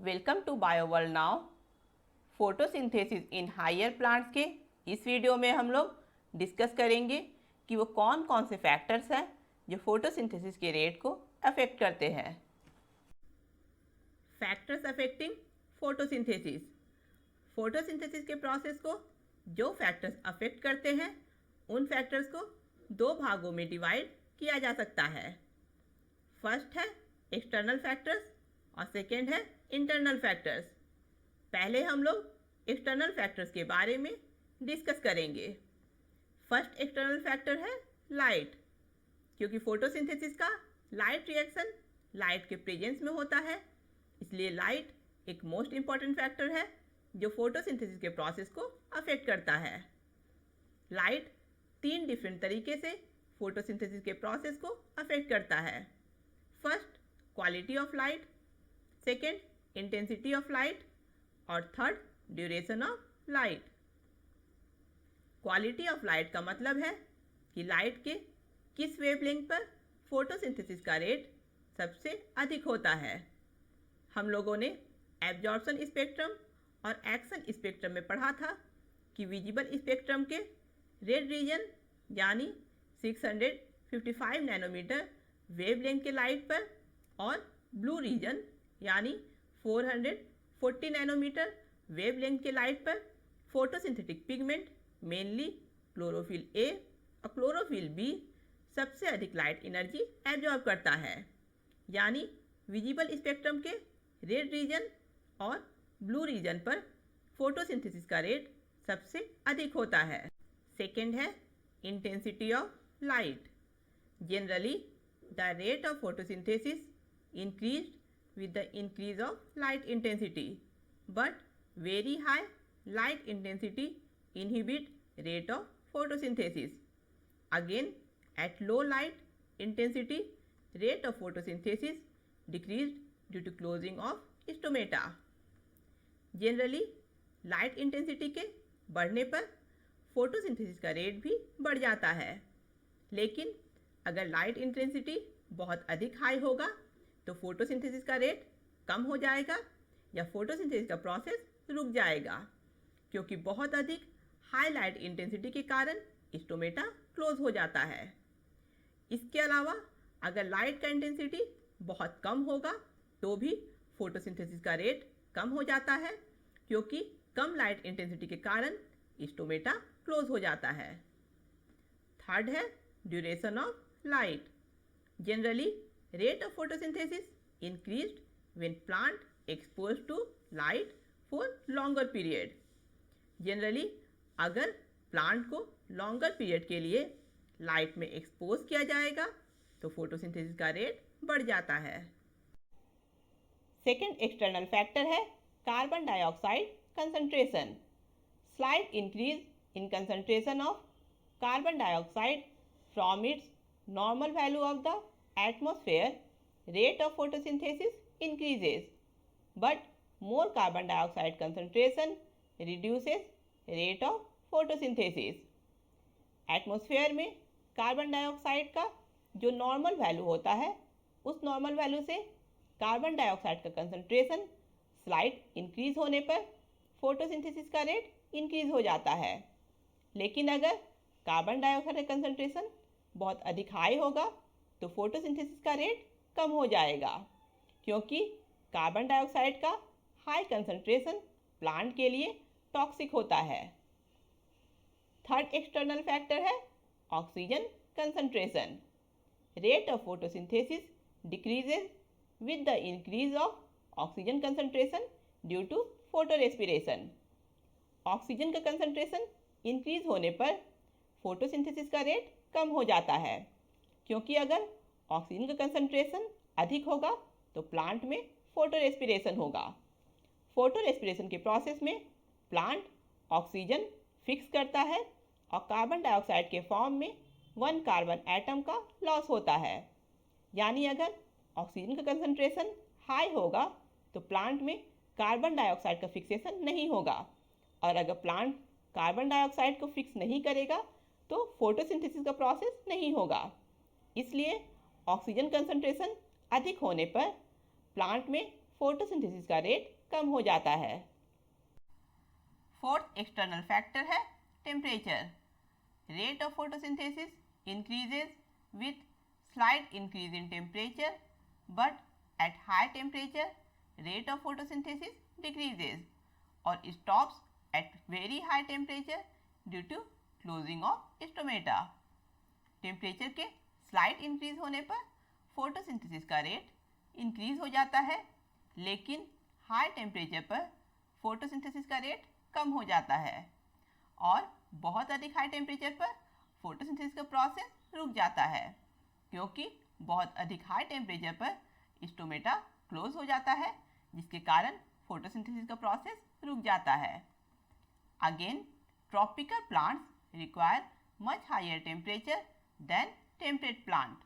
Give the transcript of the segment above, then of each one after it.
Welcome to Bioworld now. Photosynthesis in higher plants के इस video में हम लोग डिस्कस करेंगे कि वो कौन कौन से फैक्टर्स हैं जो फोटोसिंथेसिस के रेट को अफेक्ट करते हैं। Factors affecting photosynthesis. फोटोसिंथेसिस के प्रोसेस को जो फैक्टर्स अफेक्ट करते हैं उन फैक्टर्स को दो भागों में डिवाइड किया जा सकता है। फर्स्ट है एक्सटर्नल फैक्टर्स और सेकेंड है इंटरनल फैक्टर्स। पहले हम लोग एक्सटर्नल फैक्टर्स के बारे में डिस्कस करेंगे। फर्स्ट एक्सटर्नल फैक्टर है लाइट, क्योंकि फोटोसिंथेसिस का लाइट रिएक्शन लाइट के प्रेजेंस में होता है, इसलिए लाइट एक मोस्ट इम्पॉर्टेंट फैक्टर है जो फोटोसिंथेसिस के प्रोसेस को अफेक्ट करता है। लाइट तीन डिफरेंट तरीके से फोटोसिंथेसिस के प्रोसेस को अफेक्ट करता है। First quality of light, second intensity of light और third duration of light. Quality of light का मतलब है कि लाइट के किस वेवलेंथ पर फोटोसिंथेसिस का रेट सबसे अधिक होता है। हम लोगों ने एब्जॉर्प्शन स्पेक्ट्रम और एक्शन स्पेक्ट्रम में पढ़ा था कि विजिबल स्पेक्ट्रम के रेड रीजन यानी 655 नैनोमीटर वेवलेंथ के लाइट पर और ब्लू रीजन यानी 440 नैनोमीटर वेवलेंथ के लाइट पर photosynthetic pigment mainly chlorophyll A और क्लोरोफिल बी सबसे अधिक लाइट एनर्जी एब्जॉर्ब करता है। यानी विजिबल स्पेक्ट्रम के रेड रीजन और ब्लू रीजन पर फोटोसिंथेसिस का रेट सबसे अधिक होता है। सेकेंड है intensity of light. Generally the rate of photosynthesis increased with the increase of light intensity, but very high light intensity inhibit rate of photosynthesis. Again, at low light intensity, rate of photosynthesis decreased due to closing of stomata. Generally, light intensity के बढ़ने पर photosynthesis का rate भी बढ़ जाता है, लेकिन अगर लाइट इंटेंसिटी बहुत अधिक हाई होगा तो फोटोसिंथेसिस का रेट कम हो जाएगा या फोटोसिंथेसिस का प्रोसेस रुक जाएगा, क्योंकि बहुत अधिक हाई लाइट इंटेंसिटी के कारण स्टोमेटा क्लोज हो जाता है। इसके अलावा अगर लाइट का इंटेंसिटी बहुत कम होगा तो भी फोटोसिंथेसिस का रेट कम हो जाता है, क्योंकि कम लाइट इंटेंसिटी के कारण स्टोमेटा क्लोज हो जाता है। थर्ड है duration of light. Generally rate of photosynthesis increased when plant exposed to light for longer period. Generally अगर प्लांट को लॉन्गर पीरियड के लिए लाइट में एक्सपोज किया जाएगा तो फोटोसिंथेसिस का रेट बढ़ जाता है। सेकेंड एक्सटर्नल फैक्टर है carbon dioxide concentration. Slight increase in concentration of carbon dioxide from its normal value of the atmosphere, rate of photosynthesis increases, but more carbon dioxide concentration reduces rate of photosynthesis. Atmosphere में carbon dioxide का जो normal value होता है उस normal value से carbon dioxide का concentration slight increase होने पर फोटोसिंथेसिस का रेट इंक्रीज हो जाता है। लेकिन अगर कार्बन डाइऑक्साइड का कंसंट्रेशन बहुत अधिक हाई होगा तो फोटोसिंथेसिस का रेट कम हो जाएगा, क्योंकि कार्बन डाइऑक्साइड का हाई कंसंट्रेशन प्लांट के लिए टॉक्सिक होता है। थर्ड एक्सटर्नल फैक्टर है oxygen concentration. Rate of photosynthesis decreases with the increase of oxygen concentration due to photorespiration. Oxygen का कंसंट्रेशन इंक्रीज होने पर फोटोसिंथेसिस का रेट कम हो जाता है, क्योंकि अगर ऑक्सीजन का कंसंट्रेशन अधिक होगा तो प्लांट में फोटो रेस्पिरेशन होगा। फोटो रेस्पिरेशन के प्रोसेस में प्लांट ऑक्सीजन फिक्स करता है और कार्बन डाइऑक्साइड के फॉर्म में 1 कार्बन एटम का लॉस होता है। यानी अगर ऑक्सीजन का कंसंट्रेशन हाई होगा तो प्लांट में कार्बन डाइऑक्साइड का फिक्सेशन नहीं होगा, और अगर प्लांट कार्बन डाइऑक्साइड को फिक्स नहीं करेगा तो फोटोसिंथेसिस का प्रोसेस नहीं होगा। इसलिए ऑक्सीजन कंसंट्रेशन अधिक होने पर प्लांट में फोटोसिंथेसिस का रेट कम हो जाता है। फोर्थ एक्सटर्नल फैक्टर है temperature. Rate of photosynthesis increases with slight increase in temperature, but at high temperature rate of photosynthesis decreases or stops at very high temperature due to closing of stomata. Temperature के slight increase होने पर photosynthesis का rate increase हो जाता है, लेकिन high temperature पर photosynthesis का रेट कम हो जाता है और बहुत अधिक हाई टेम्परेचर पर फोटोसिंथेसिस का प्रोसेस रुक जाता है, क्योंकि बहुत अधिक हाई टेम्परेचर पर स्टोमेटा क्लोज हो जाता है, जिसके कारण फोटोसिंथेसिस का प्रोसेस रुक जाता है। Again tropical plants require much higher temperature than temperate plant.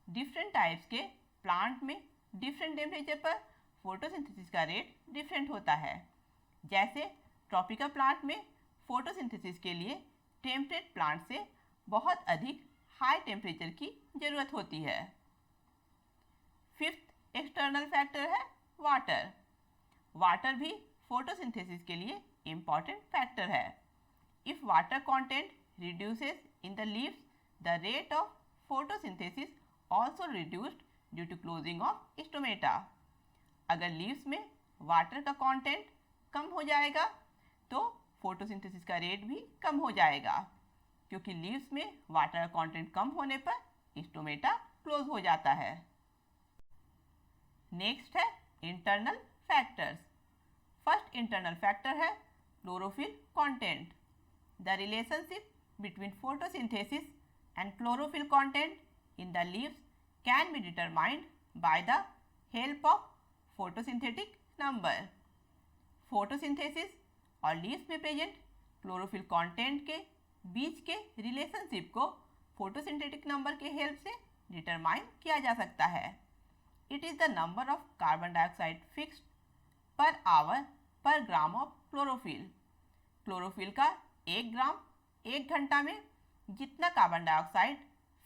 Different types के प्लांट में डिफरेंट टेम्परेचर पर फोटोसिंथेसिस का रेट डिफरेंट होता है। जैसे ट्रॉपिकल प्लांट में फोटोसिंथेसिस के लिए टेम्परेट प्लांट से बहुत अधिक हाई टेम्परेचर की जरूरत होती है। फिफ्थ एक्सटर्नल फैक्टर है वाटर। वाटर भी फोटोसिंथेसिस के लिए इम्पॉर्टेंट फैक्टर है। If water content reduces in the leaves, the rate of photosynthesis also reduced due to closing of stomata. अगर लीव्स में वाटर का कंटेंट कम हो जाएगा तो फोटोसिंथेसिस का रेट भी कम हो जाएगा, क्योंकि लीव्स में वाटर कंटेंट कम होने पर स्टोमेटा क्लोज हो जाता है। नेक्स्ट है internal factors. First internal factor है chlorophyll content. The relationship between photosynthesis and chlorophyll content in the leaves can be determined by the help of photosynthetic number. Photosynthesis और leaves में present chlorophyll content के बीच के relationship को photosynthetic number के help से determine किया जा सकता है। It is the number of carbon dioxide fixed per hour per gram of chlorophyll. Chlorophyll का 1 ग्राम 1 घंटा में जितना कार्बन डाइऑक्साइड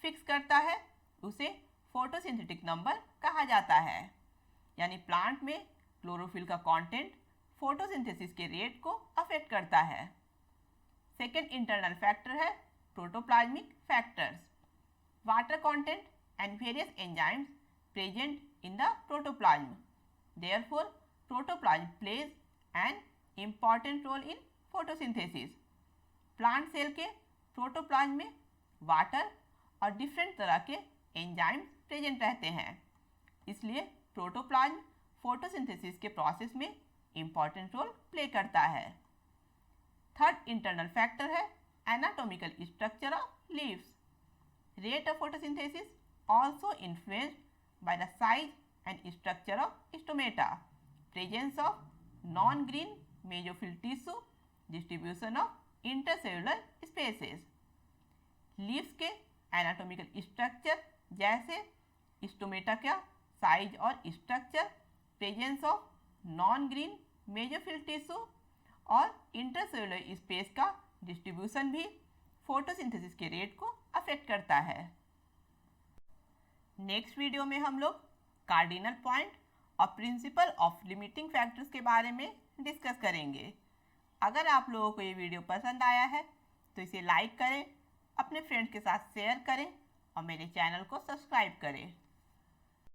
फिक्स करता है उसे फोटोसिंथेटिक नंबर कहा जाता है। यानी प्लांट में क्लोरोफिल का कंटेंट फोटोसिंथेसिस के रेट को अफेक्ट करता है। सेकेंड इंटरनल फैक्टर है protoplasmic factors. Water content and various enzymes present in the protoplasm. Therefore protoplasm plays an important role in photosynthesis. Plant cell के प्रोटोप्लाज्म में water और different तरह के एंजाइम्स प्रेजेंट रहते हैं, इसलिए प्रोटोप्लाज्म फोटोसिंथेसिस के प्रोसेस में इम्पॉर्टेंट रोल प्ले करता है। थर्ड इंटरनल फैक्टर है anatomical structure of leaves. Rate of photosynthesis also influenced by the size and structure of stomata, presence of non green mesophyll tissue, distribution of intercellular spaces. Leaves के anatomical structure जैसे stomata का size और structure, presence of non green mesophyll tissue और intercellular space का distribution भी photosynthesis के rate को affect करता है। नेक्स्ट वीडियो में हम लोग कार्डिनल पॉइंट और प्रिंसिपल ऑफ लिमिटिंग फैक्टर्स के बारे में डिस्कस करेंगे। अगर आप लोगों को ये वीडियो पसंद आया है तो इसे लाइक करें, अपने फ्रेंड्स के साथ शेयर करें और मेरे चैनल को सब्सक्राइब करें।